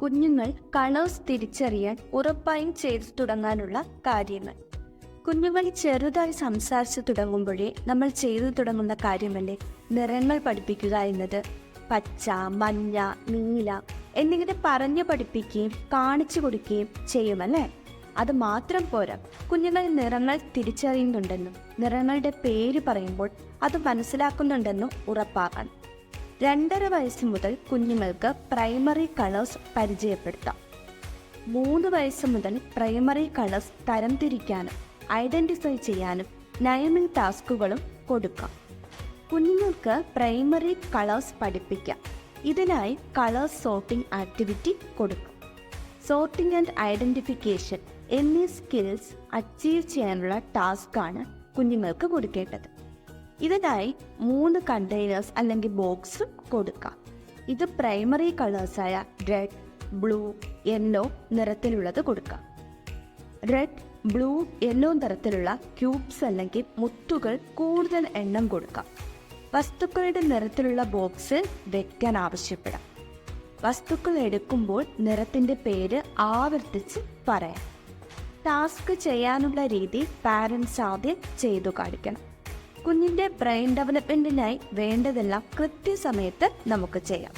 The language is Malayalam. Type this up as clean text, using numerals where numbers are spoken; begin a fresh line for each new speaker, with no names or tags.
കുഞ്ഞുങ്ങൾ കളേഴ്സ് തിരിച്ചറിയാൻ ഉറപ്പായും ചെയ്തു തുടങ്ങാനുള്ള കാര്യങ്ങൾ. കുഞ്ഞുങ്ങൾ ചെറുതായി സംസാരിച്ചു തുടങ്ങുമ്പോഴേ നമ്മൾ ചെയ്തു തുടങ്ങുന്ന കാര്യമല്ലേ നിറങ്ങൾ പഠിപ്പിക്കുക എന്നത്. പച്ച, മഞ്ഞ, നീല എന്നിങ്ങനെ പറഞ്ഞു പഠിപ്പിക്കുകയും കാണിച്ചു കൊടുക്കുകയും ചെയ്യുമല്ലേ. അത് മാത്രം പോരാ, കുഞ്ഞുങ്ങൾ നിറങ്ങൾ തിരിച്ചറിയുന്നുണ്ടെന്നും നിറങ്ങളുടെ പേര് പറയുമ്പോൾ അത് മനസ്സിലാക്കുന്നുണ്ടെന്നും ഉറപ്പാക്കണം. 2.5 വയസ്സ് മുതൽ കുഞ്ഞുങ്ങൾക്ക് പ്രൈമറി കളേഴ്സ് പരിചയപ്പെടുത്താം. 3 വയസ്സ് മുതൽ പ്രൈമറി കളേഴ്സ് തരംതിരിക്കാനും ഐഡന്റിഫൈ ചെയ്യാനും നയമിംഗ് ടാസ്കുകളും കൊടുക്കാം. കുഞ്ഞുങ്ങൾക്ക് പ്രൈമറി കളേഴ്സ് പഠിപ്പിക്കാം. ഇതിനായി കളേഴ്സ് സോർട്ടിംഗ് ആക്ടിവിറ്റി കൊടുക്കും. സോർട്ടിംഗ് ആൻഡ് ഐഡന്റിഫിക്കേഷൻ എന്നീ സ്കിൽസ് അച്ചീവ് ചെയ്യാനുള്ള ടാസ്ക്കാണ് കുഞ്ഞുങ്ങൾക്ക് കൊടുക്കേണ്ടത്. ഇതിനായി 3 കണ്ടെയ്നേഴ്സ് അല്ലെങ്കിൽ ബോക്സ് കൊടുക്കാം. ഇത് പ്രൈമറി കളേഴ്സായ റെഡ്, ബ്ലൂ, യെല്ലോ നിറത്തിലുള്ളത് കൊടുക്കാം. റെഡ്, ബ്ലൂ, യെല്ലോ നിറത്തിലുള്ള ക്യൂബ്സ് അല്ലെങ്കിൽ മുത്തുകൾ കൂടുതൽ എണ്ണം കൊടുക്കാം. വസ്തുക്കളുടെ നിറത്തിലുള്ള ബോക്സ് വെക്കാൻ ആവശ്യപ്പെടാം. വസ്തുക്കൾ എടുക്കുമ്പോൾ നിറത്തിൻ്റെ പേര് ആവർത്തിച്ച് പറയാം. ടാസ്ക് ചെയ്യാനുള്ള രീതി പാരൻസ് ആദ്യം ചെയ്തു കാണിക്കണം. കുഞ്ഞിൻ്റെ ബ്രെയിൻ ഡെവലപ്മെൻറ്റിനായി വേണ്ടതെല്ലാം കൃത്യസമയത്ത് നമുക്ക് ചെയ്യാം.